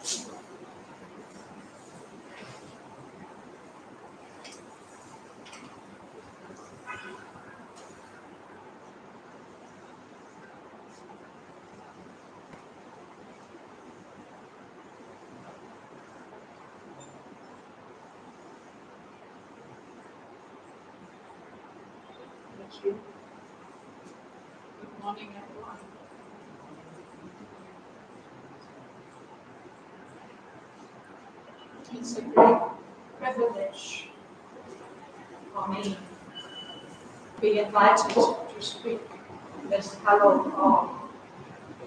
Thank you. Good morning, everyone. It's a great privilege for me to be invited to speak this hallowed hall,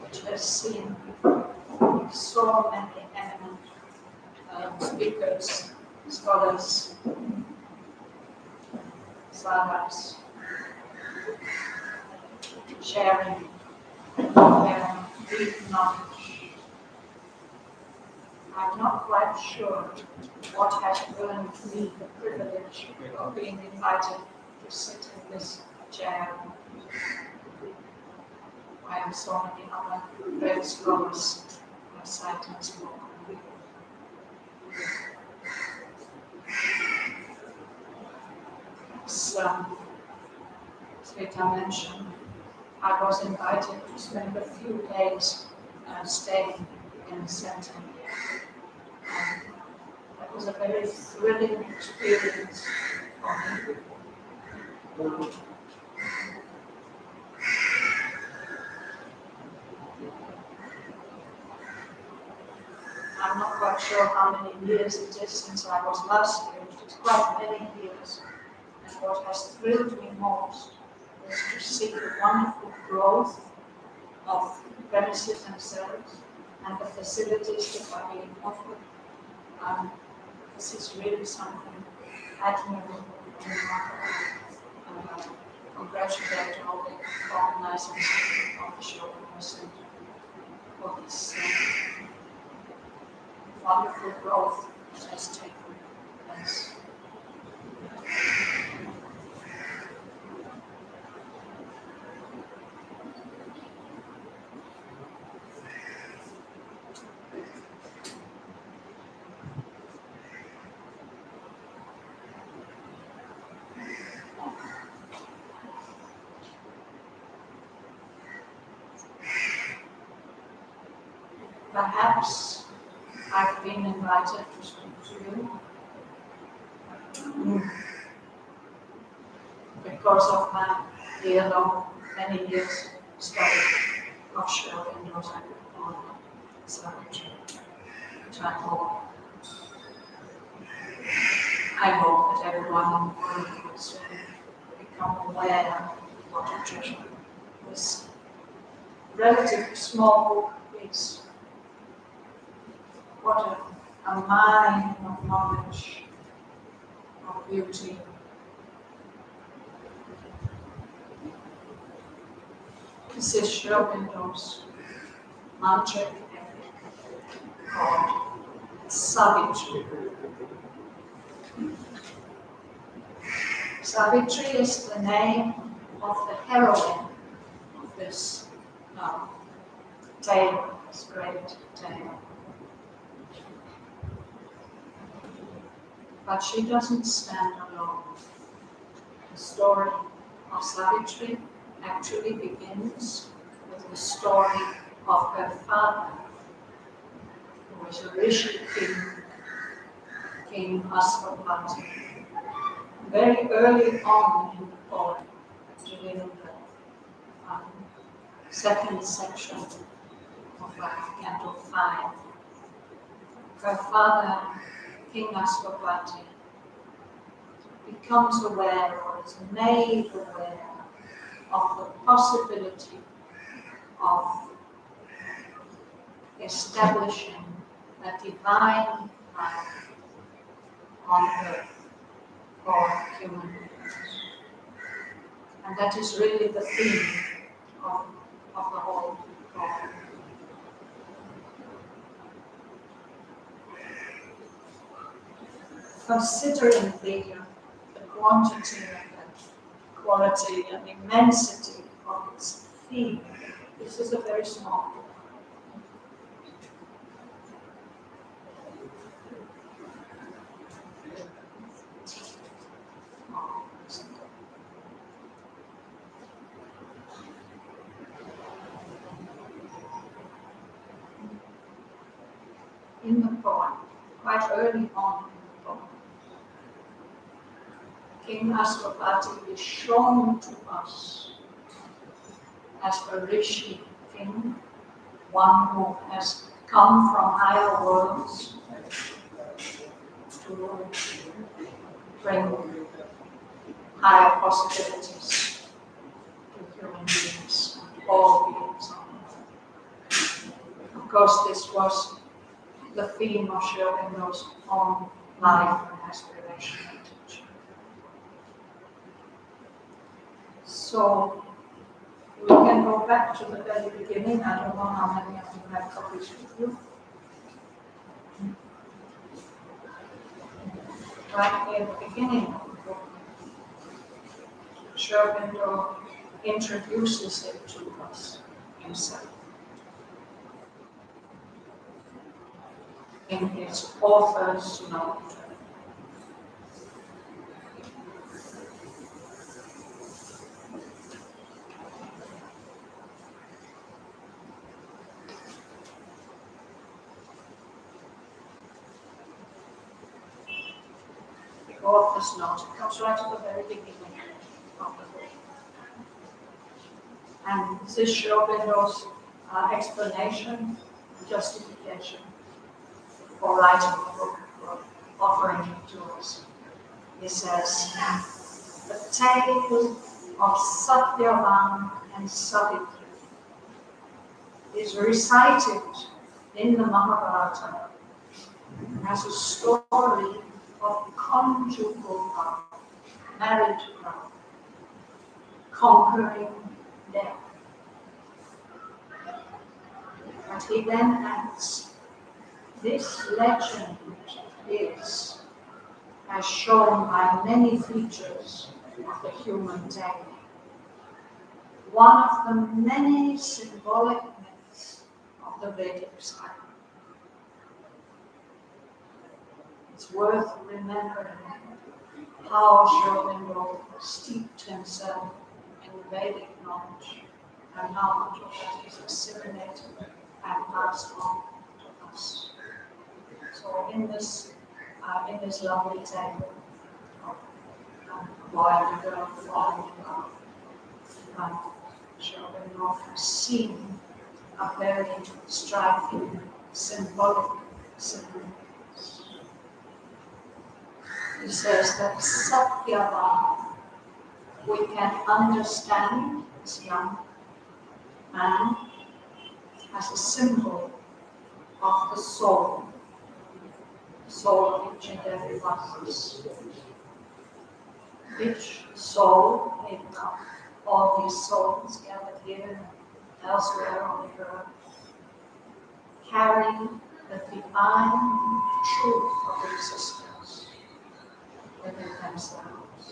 which has seen so many eminent speakers, scholars, sadhaks, sharing their deep knowledge. I'm not quite sure what has earned me the privilege of being invited to sit in this chair. I am so many other great scholars have sat and spoken. As Sveta mentioned, I was invited to spend a few days staying in the center. That was a very thrilling experience for me. I'm not quite sure how many years it is since I was last here. It's quite many years. And what has thrilled me most is to see the wonderful growth of premises themselves and the facilities that are being offered. This is really something admirable and remarkable. Congratulate all the organizers of the show for this wonderful growth that has taken place. Perhaps I've been invited to speak to you because of my many years study of show windows on Savitri. I hope that everyone will soon become aware of what a treasure this relatively small book is. What a mine of knowledge, of beauty. This is Shraddhavan's mantra called Savitri. Savitri is the name of the heroine of this tale, this great tale. But she doesn't stand alone. The story of Savitri actually begins with the story of her father, who was a Rishi king, King Ashwapati. Very early on in the poem, during the second section of Canto 5, her father, King Ashwapati, becomes aware or is made aware of the possibility of establishing a divine life on earth for human beings. And that is really the theme of the whole poem. Considering the quantity and quality and immensity of its theme, this is a very small book. in the poem, quite early on in the poem, King Ashwapati is shown to us as a rishi king, one who has come from higher worlds to bring higher possibilities to human beings, all beings on earth. Of course, this was the theme of Sri Aurobindo's own life and aspiration and teaching. So we can go back to the very beginning. I don't know how many of you have copies with you. Right near the beginning of the book, Sri Aurobindo introduces it to us himself in his author's note. The author's note comes right at the very beginning of the book. And this is Sri Aurobindo's explanation, justification for writing the book, for offering it to us. He says, the tale of Shraddhavan and Savitri is recited in the Mahabharata as a story of conjugal love, married love, conquering death. But he then adds, this legend is, as shown by many features of the human tale, one of the many symbolic myths of the Vedic style. It's worth remembering how Sri Aurobindo steeped himself in Vedic knowledge and how much of that is assimilated and passed on to us. So in this lovely tale of a boy and a girl falling in love, Sri Aurobindo has seen a very striking symbolic significance. He says that Shraddhavan we can understand this young man as a symbol of the soul of each and every one of us. Each soul, maybe not all these souls gathered here and elsewhere on the earth, carry the divine truth of existence within themselves.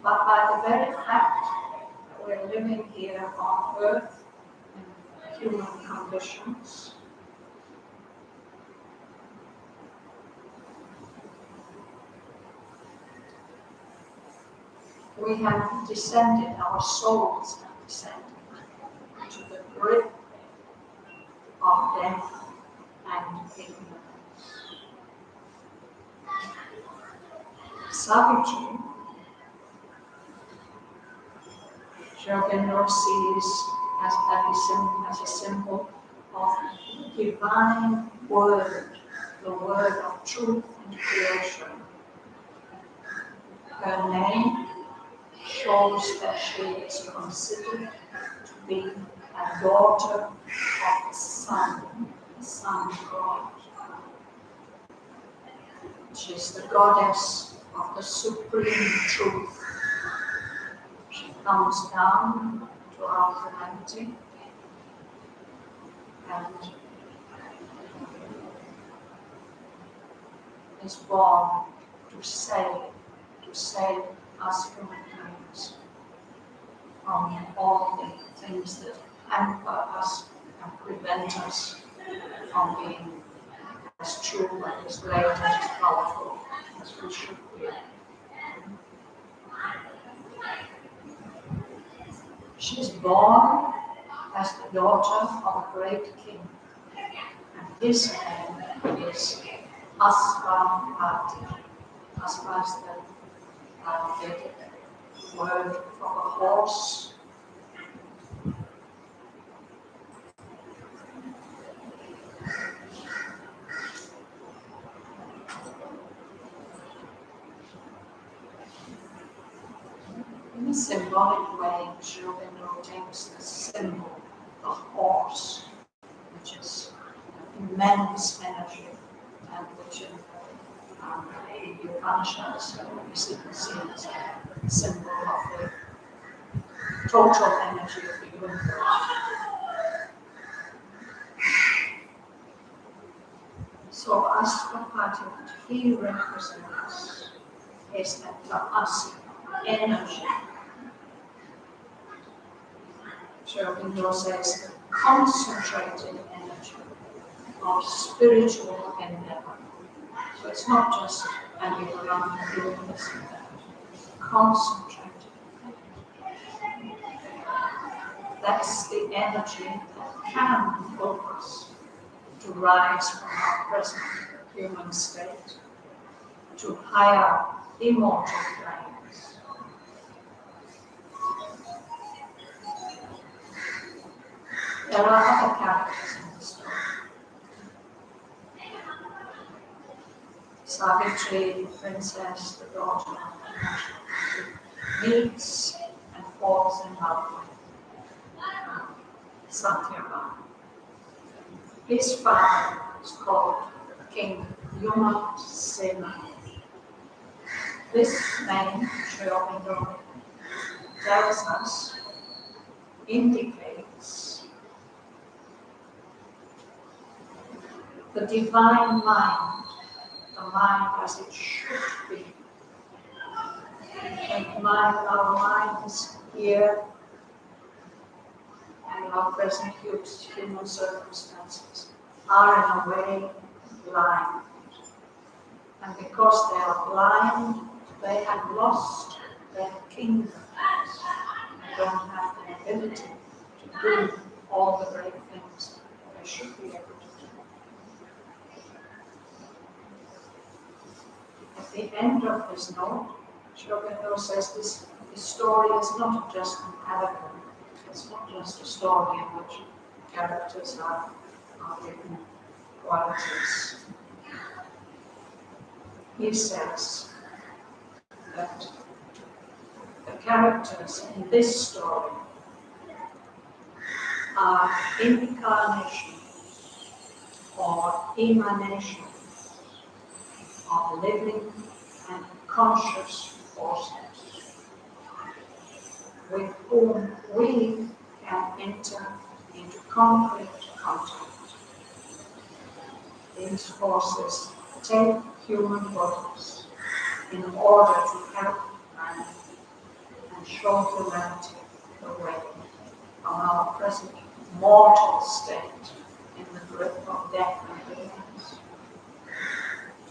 But by the very fact that we're living here on earth in human conditions, we have descended, our souls have descended to the grip of death and ignorance. Savitri, Sri Aurobindo sees as a symbol of divine word, the word of truth and creation. Her name shows that she is considered to be a daughter of the Son of God. She is the goddess of the supreme truth. She comes down to our humanity and is born to save us human beings from all the things that hamper us and prevent us from being as true and as great and as powerful as we should be. She is born as the daughter of a great king, And his name is Aspa. Aspa is the Vedic word for a horse. In a symbolic way, Shraddhavan takes the symbol, the horse, which is immense energy, and which in the Upanishads is seen as a symbol of the total energy of the universe. So Aswapati, what he represents is that the Asi energy. Shraddhavan says the concentrated energy of spiritual endeavor. So it's not just hanging around and doing this and that. Concentrated. That's the energy that can focus to rise from our present human state to higher immortal planes. There are other characters in the story. Savitri, the princess, the daughter of the meets and falls in love with Shraddhavan. His father is called King Yuma Sena. This name, Shraddhavan, tells us, indicates the divine mind, the mind as it should be. And our minds here and our present human circumstances are in a way blind. And because they are blind, they have lost their kingdom. They don't have the ability to do all the great things they should be able to do. At the end of this note, Shraddhavan says this story is not just an allegory. It's not just a story in which characters are given qualities. He says that the characters in this story are incarnation or emanation of living and conscious forces with whom we can enter into concrete contact. These forces take human bodies in order to help and show humanity the way from our present mortal state in the grip of death and disease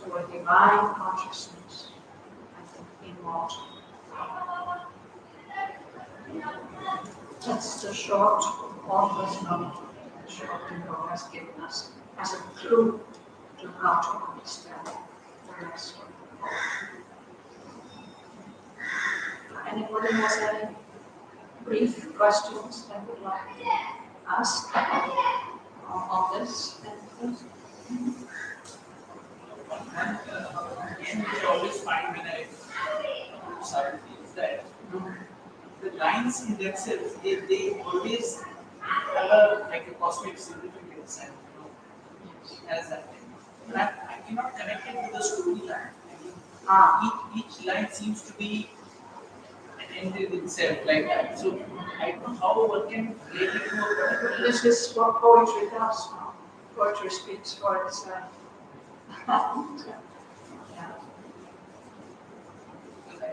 to a divine consciousness and immortal. That's the short author's note that Shraddhavan has given us as a clue to how to understand the rest of the poem. Anybody has any brief questions they would like to ask on this? And we always find when I Savitri is that the lines in themselves, they always have a cosmic significance and as that. But I cannot connect it with the storyline. Each line seems to be an end in itself like that. So I don't know how one can relate it to a particular. This is what poetry does now. Poetry speaks for itself.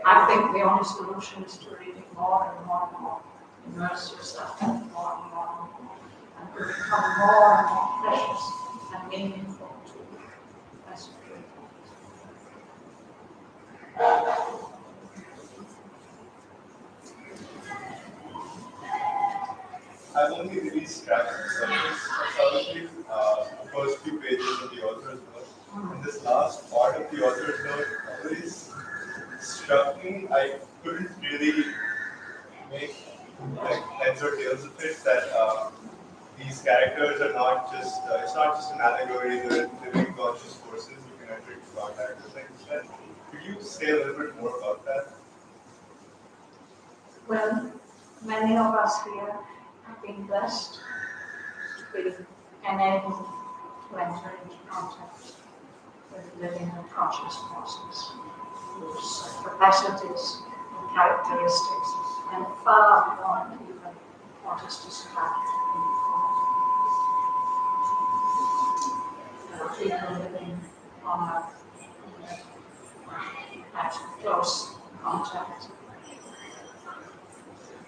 I think the only solution is to read it more and more and more. Immerse yourself in it more and more and to become more and more precious and meaningful to you. That's true. I've only really scratched the surface of Savitri. The first few are not just, it's not just an allegory, they're living conscious forces you can enter into contact with, like you said. Could you say a little bit more about that? Well, many of us here have been blessed to be enabled to enter into contact with living and conscious forces, whose capacities and characteristics and far beyond even what is described in the form. There are people living on earth who have close contact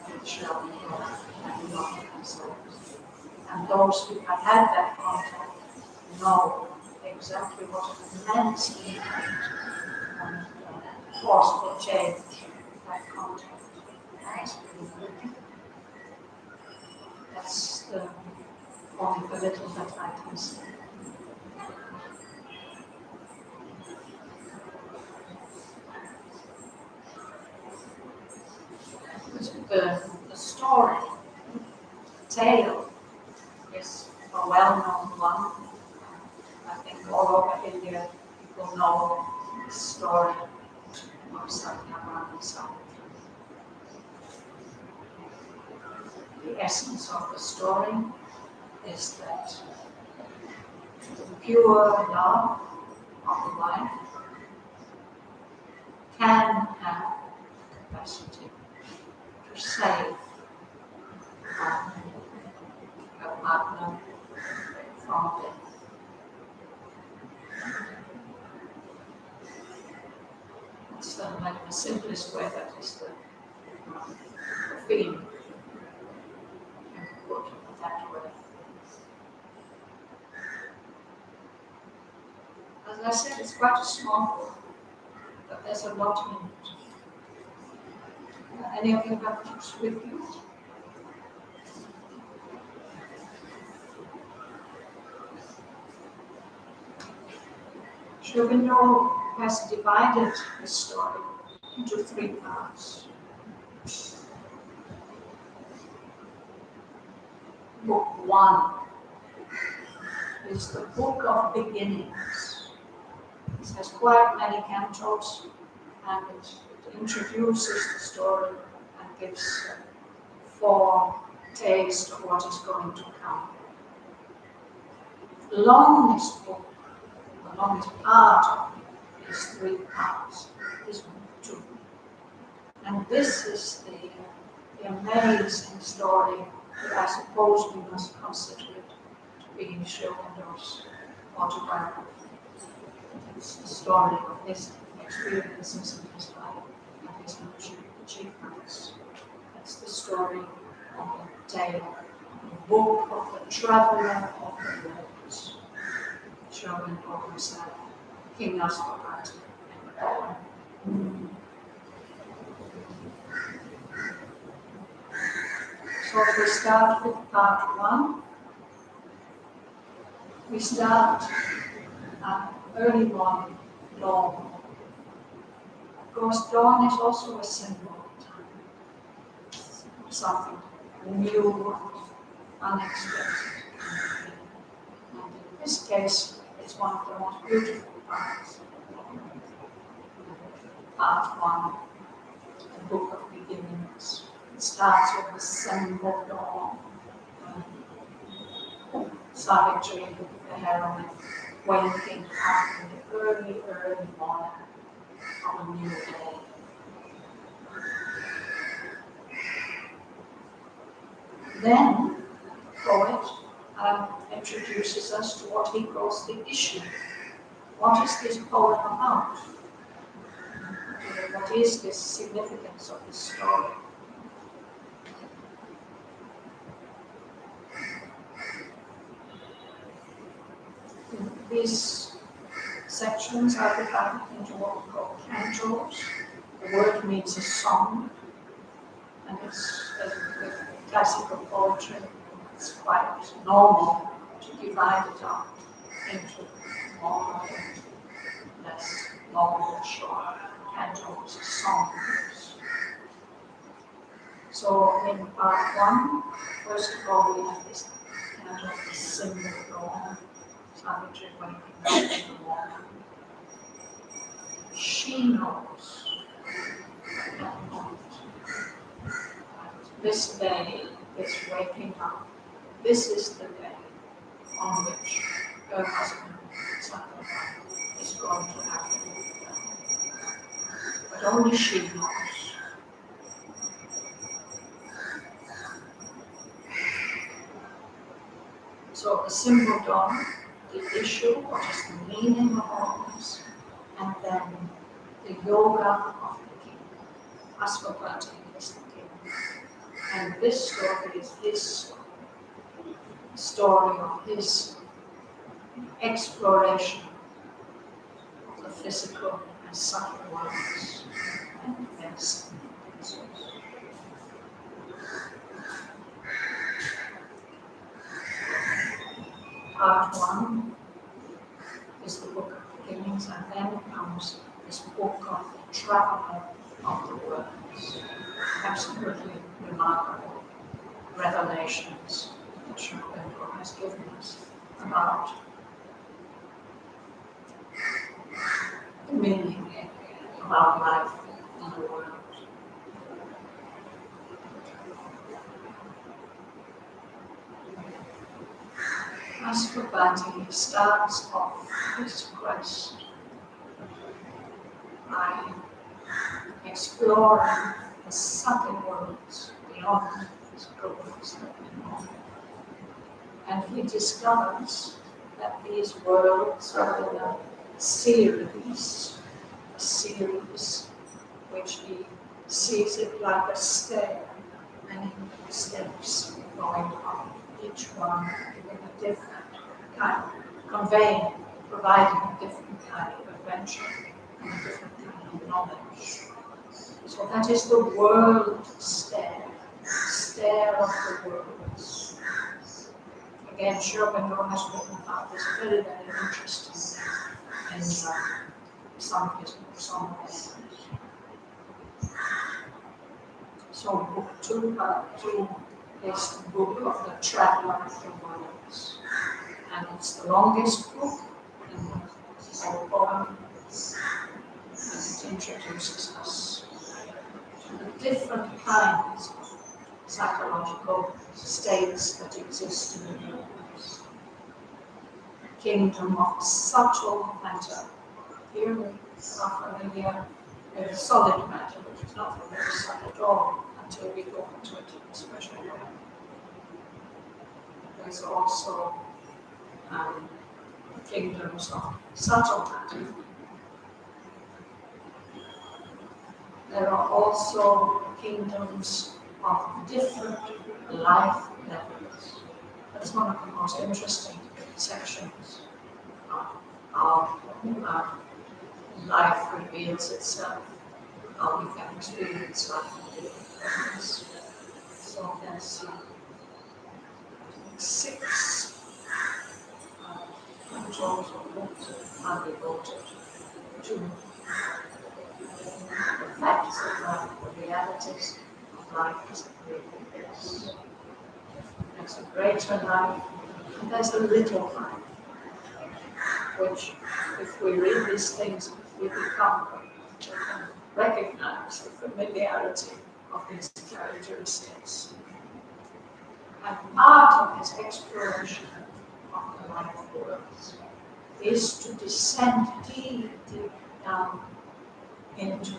with children and not themselves. And those who have had that contact know exactly what an immense impact and forceful change that contact has been. That's the only the little that I can say. The story, tale, is a well-known one. I think all over India people know the story of Shraddhavan and Savitri. The essence of the story is that the pure love of the life can have capacity to save a partner from death. It's like the simplest way, that is the theme. You can put it that way. As I said, it's quite a small book, but there's a lot in it. Any of you have books with you? Shraddhavan has divided the story into 3 parts. Book 1 is the book of beginnings. It has quite many cantos, and it introduces the story and gives 4 tastes of what is going to come. The longest book, the longest part of it, is 3 parts. This one, 2. And this is the amazing story that I suppose we must consider it to be Shraddhavan's autobiography. It's the story of his experiences in his life and his achievements. It's the story of the tale, the book of the traveler of the worlds. Shraddhavan called himself King Aswapati. So if we start with part 1, we start at early morning, dawn. Of course, dawn is also a symbol of time, something new and unexpected. And in this case, it's one of the most beautiful parts. Part 1, the book of beginnings. It starts with the symbol dawn. Savitri, the heroine, waking up in the early, early morning of a new day. Then, the poet introduces us to what he calls the issue. What is this poem about? What is the significance of this story? These sections are divided into what we call cantos. The word means a song, and it's with classical poetry. It's quite normal to divide it up into more and less long or short cantos, songs. So in part 1, first of all, we have this and of the symbol dawn, Savitri waking up in the morning. She knows that moment. This day, this waking up, this is the day on which her husband, Shraddhavan, is going to have to move down. But only she knows. So the symbol dawn, the issue, what is the meaning of all this, and then the yoga of the king. Asvabhati is the king. And this story is his story of his exploration of the physical and subtle worlds and events. Part one is the book of beginnings, and then comes this book of the traveler of the worlds. Absolutely remarkable revelations that Shraddhavan has given us about the meaning of our life in the world. Asvabhati starts off his quest by exploring the subtle worlds beyond physical worlds that we know. And he discovers that these worlds are in a series which he sees it like a stair, many steps going up, each one giving a different kind, providing a different kind of adventure and a different kind of knowledge. So that is the world stair of the worlds. Again, Shraddhavan has written about this very, very interesting in some of his books on this. So book 2, part 2 is the book of the traveler of the worlds. And it's the longest book in the whole poem. And it introduces us to the different kinds of psychological states that exist in the universe. A kingdom of subtle matter. Here we are familiar with solid matter, which is not very subtle at all until we go into it in a special way. There's also kingdoms of subtle matter. There are also kingdoms of different life levels. That's one of the most interesting sections of how life reveals itself, how we can experience life in different ways. So there's 6 controls of books are devoted to the facts of life, the realities of life as it really is. There's a greater life, and there's a little life, which, if we read these things, we can recognize the familiarity of these characteristics. And part of his exploration of the life worlds is to descend deep down into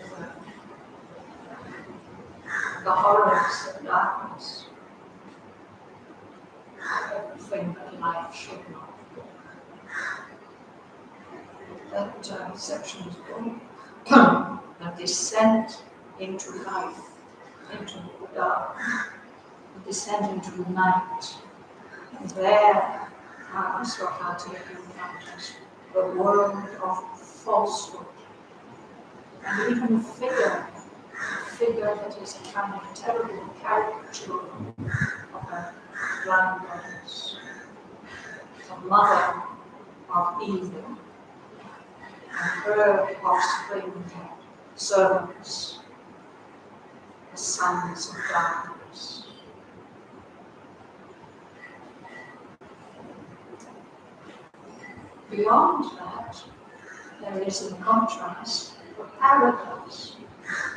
the horrors of darkness, everything that life should not be. That section is called the descent into life, into the dark, the descent into the night. And there, Swakati encounters the world of falsehood, and even a figure that is a kind of terrible caricature of a blind goddess, the mother of evil, and her offspring, servants, the sons of darkness. Beyond that, there is in contrast the paradise,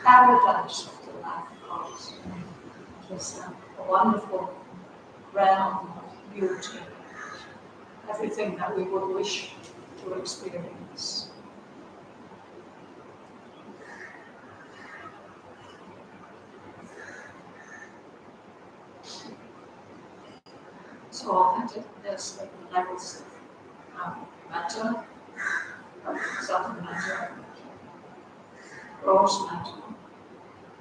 paradise of the life gods. It is a wonderful realm of beauty, everything that we would wish to experience. So there's like levels of matter, subtle matter, gross matter,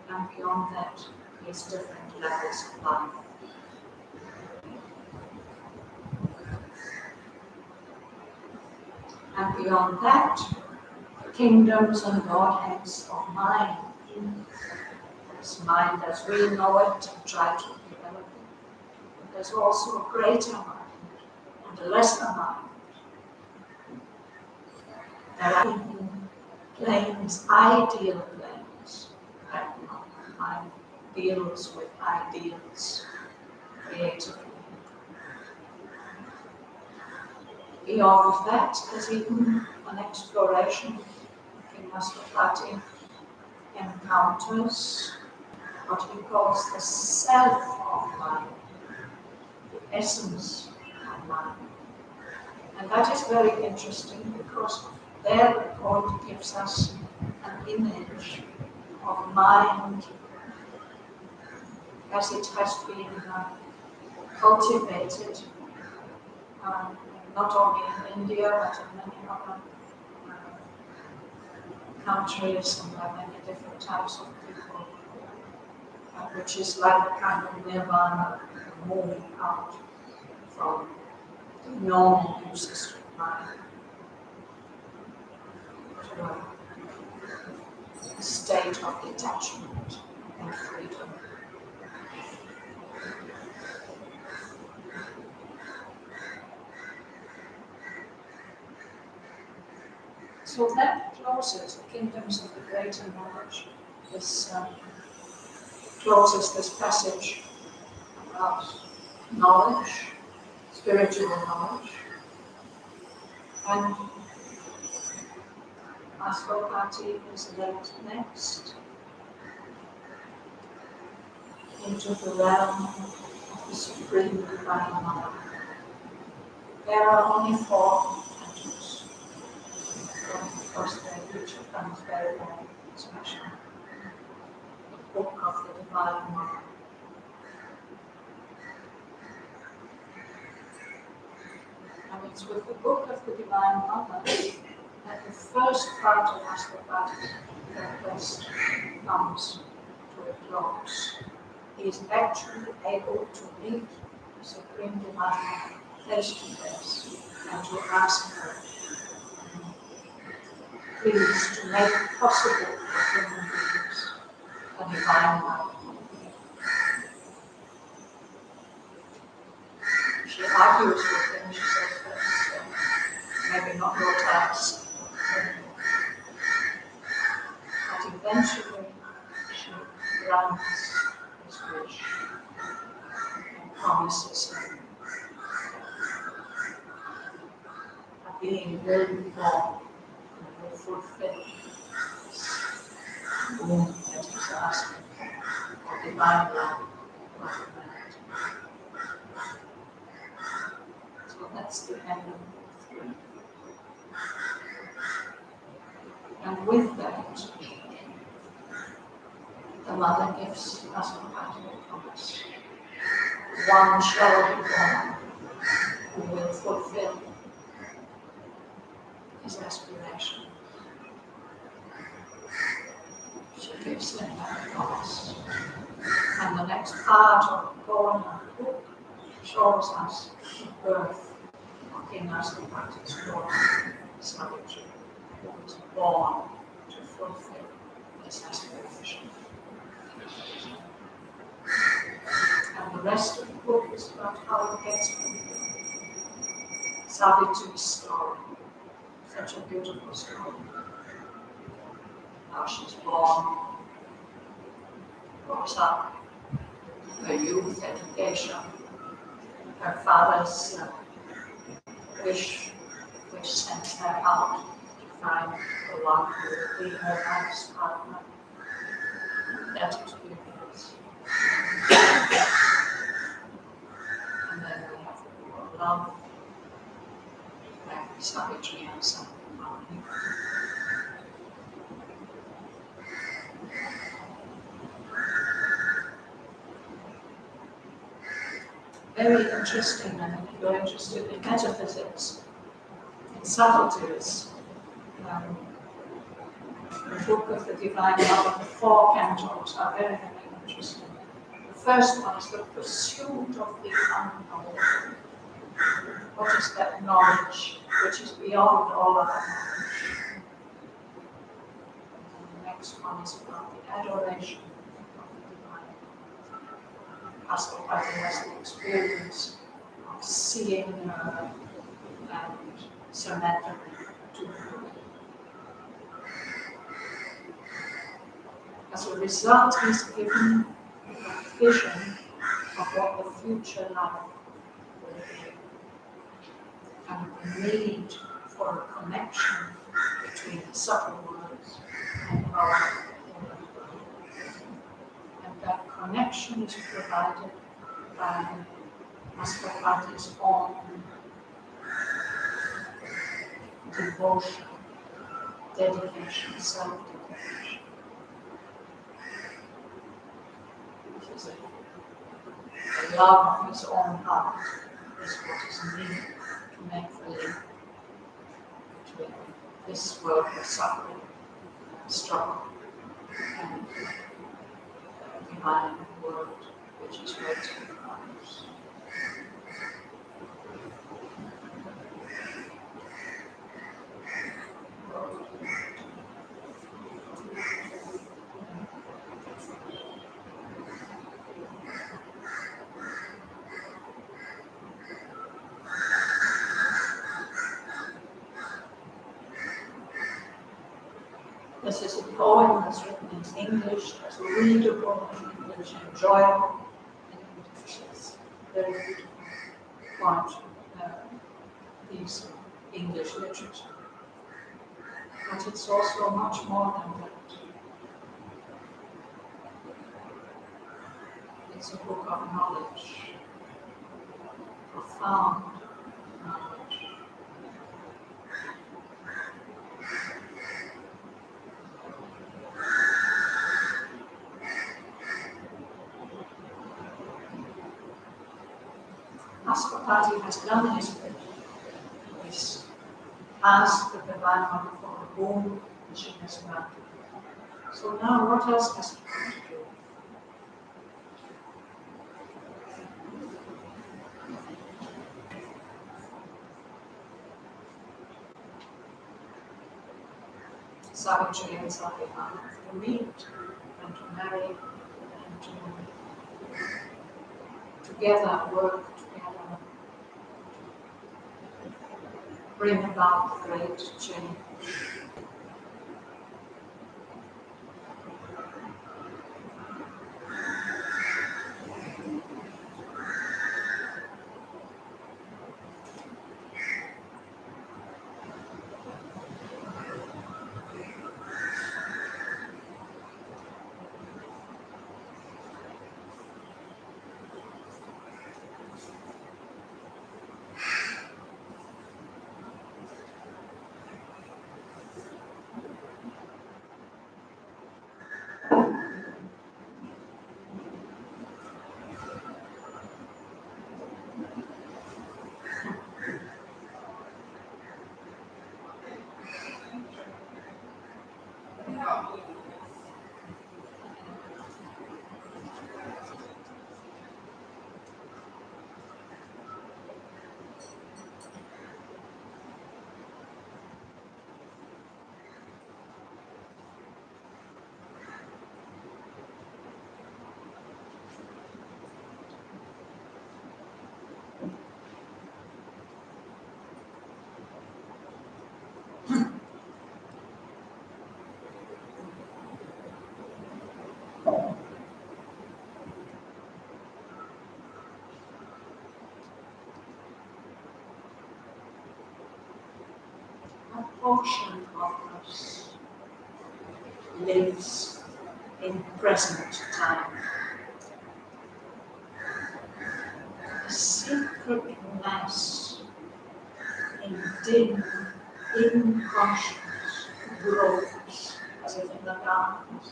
and beyond that, there's different levels of life. And beyond that, kingdoms and godheads of mind. This mind as we know it and try to develop it. But there's also a greater mind and a lesser mind. There are planes, ideal planes. That mind deals with ideals creatively. Beyond that, there's even an exploration in Masopati encounters what he calls the self of mind, the essence of mind. And that is very interesting because there the poet gives us an image of mind as it has been cultivated not only in India but in many other countries and by many different types of people, which is like a kind of nirvana, moving out from the normal uses of mind to a state of detachment and freedom. So that closes the kingdoms of the greater knowledge. This closes this passage about knowledge, spiritual knowledge. And Asvapati is led next into the realm of the Supreme Divine Mother. There are only 4 atoms. Of course, each of them is very, very special. The Book of the Divine Mother. And it's with the Book of the Divine Mother that the first part of Asvapati, the quest, comes to a close. He is actually able to meet the Supreme Divine Mother face to face and to ask her, please, to make possible for human beings a divine life. She argues with him, she says that it's maybe not your task. But eventually she grants his wish and promises him a being will be born and will fulfill the womb that he's asking for divine life of humanity. So that's the end of 3. And with that, the mother gives us a promise. One shall be born who will fulfill his aspiration. She gives him that promise. And the next part of the poem of the book shows us the birth of King Asvapati's daughter, Savitri, who was born to fulfill his aspiration. And the rest of the book is about how it gets fulfilled. Savitri's story, such a beautiful story. How she's born, grows up, her youth, education, her father's wish, which set out to find the one who will be her life's partner. That experience. And then we have the word love, like Savitri and Bhavan. Very interesting, and if you're interested in metaphysics, in subtleties, the book of the Divine Love, the 4 cantos are very, very interesting. The first one is the pursuit of the unknown. What is that knowledge which is beyond all other knowledge? And the next one is about the adoration of the divine. Astropathy has the experience of seeing her and surrendering to her. As a result, he's given a vision of what the future life will be, and the need for a connection between the subtle worlds and our inner world. And that connection is provided by Astropathy's own devotion, dedication, self-dedication. The love of his own heart is what is needed to make the link between this world of suffering and struggle and the divine world which is waiting for us. This is a poem that's written in English, that's readable in English, enjoyable in English. It's very beautiful point, piece of English literature. But it's also much more than that. It's a book of knowledge, profound knowledge. Astropathy has done his bit. He's asked the Divine Mother for a womb, and she has granted it. So now what else has he got to do? Savitri and Shraddhavan to meet and to marry and to together work together, bring about the great change. a portion of us lives in present time. A secret mass in dim, inconscious grows as if in the darkness.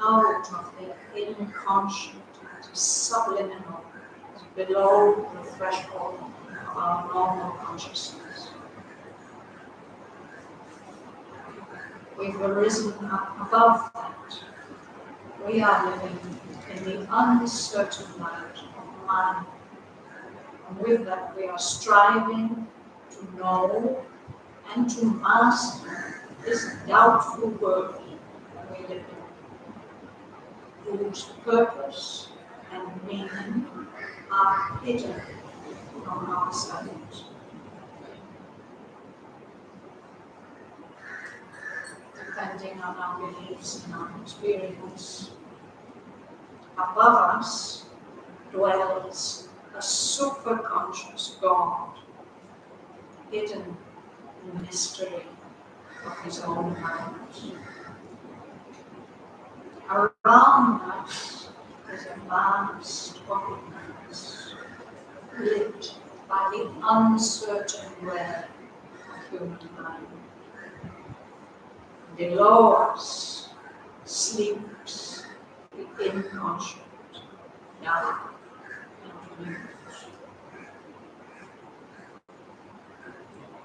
Out of the inconscient, subliminal, below the threshold of our normal consciousness. We've arisen up above that. We are living in the uncertain light of mind. And with that, we are striving to know and to master this doubtful world we live in, whose purpose and meaning are hidden from our sight. Depending on our beliefs and our experience, above us dwells a superconscious God, hidden in the mystery of his own mind. Around us is a vast openness, lit by the uncertain red of human mind. Below us sleeps the inconscient, dark and mute.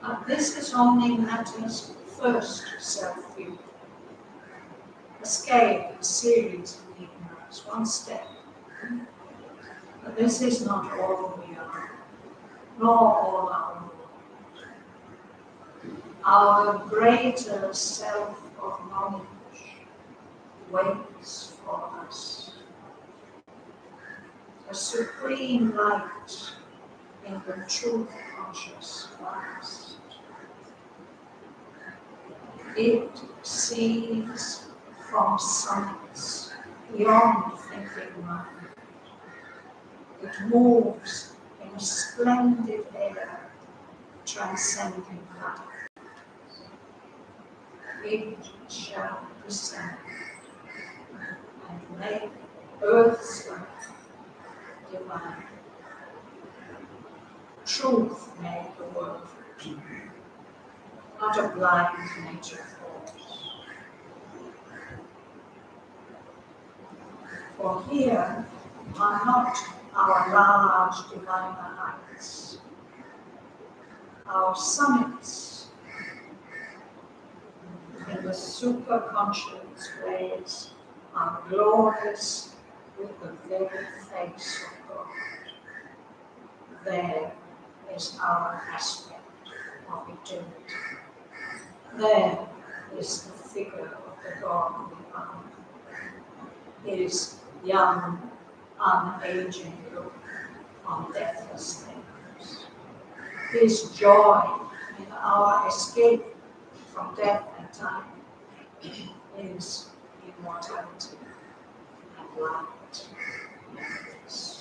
But this is only matter's first self-view. A scale, a series of ignorance, one step. But this is not all we are, nor all our world. Our greater self of knowledge waits for us. A supreme light in the truth conscious past. It sees from summits beyond thinking mind. It moves in a splendid air, transcending life. It shall descend and make earth's life divine. Truth made the world, not a blind nature force. For here are not our large divine heights, our summits in the superconscious ways are glorious with the very face of God. There is our aspect of eternity. There is the figure of the God we are. His young, unaging look on deathless things. His joy in our escape from death and time is immortality and light and peace.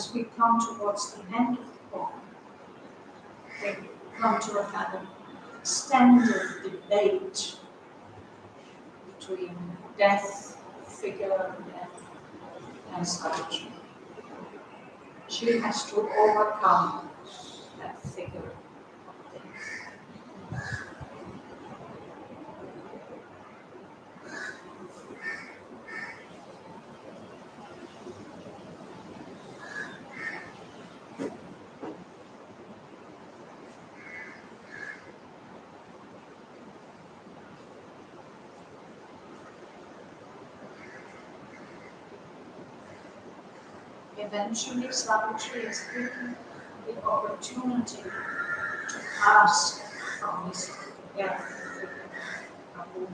as we come towards the end of the poem, we come to a kind of extended debate between death, figure of death, and Savitri. She has to overcome that figure of death. Eventually, Savitri is given the opportunity to ask from his death figure, Auroville.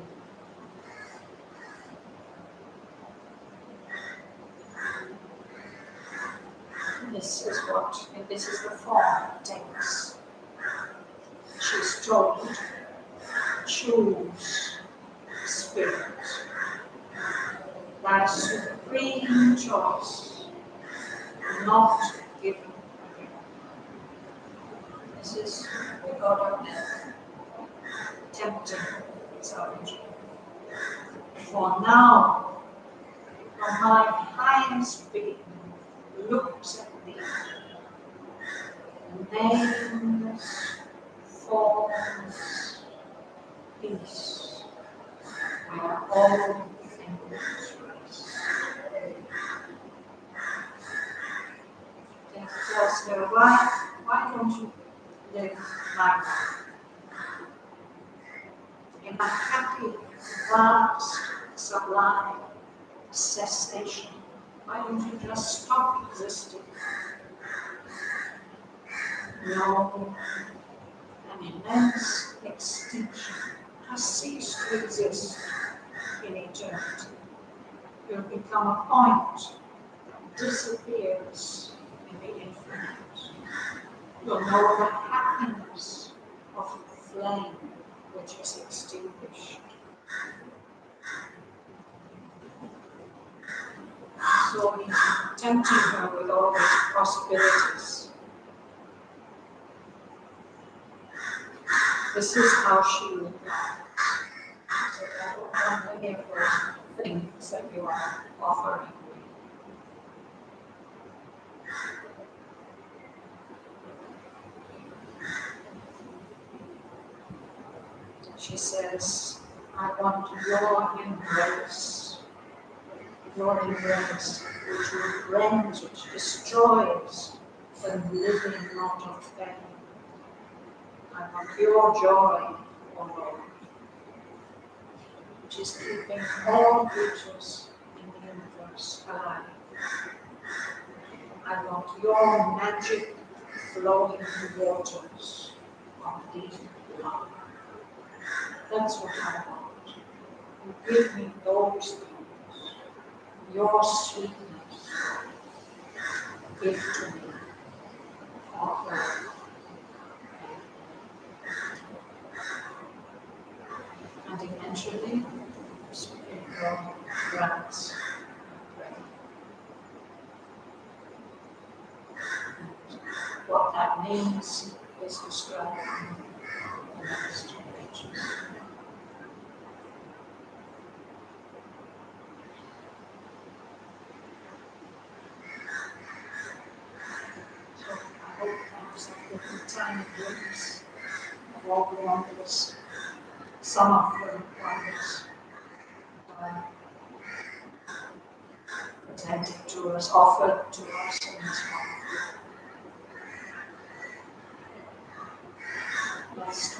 This is the form it takes. She's told, choose spirit. That supreme choice, not given again. This is the God of death, tempting Savitri. For now, from my highest being looks at thee, nameless, formless peace, where all things rest. Death tells her, why don't you live like that? In a happy, vast, sublime cessation, why don't you just stop existing? No, an immense extinction has ceased to exist in eternity. You'll become a point that disappears in the infinite. You'll know the happiness of a flame which is extinguished. So he's tempting her with all these possibilities. This is how she would react. So I don't want any of those things that you are offering me. She says, I want your embrace, which rends, which destroys the living not of pain. I want your joy, O Lord, which is keeping all creatures in the universe alive. I want your magic flowing waters of deep love. That's what I want. You give me those things, your sweetness, give to me, offer. And eventually, spirit God grants prayer. What that means is described in the next two pages. So I hope perhaps I've given a tiny glimpse of all the wonders, some of the wonders presented to us, offered to us in this moment. Let's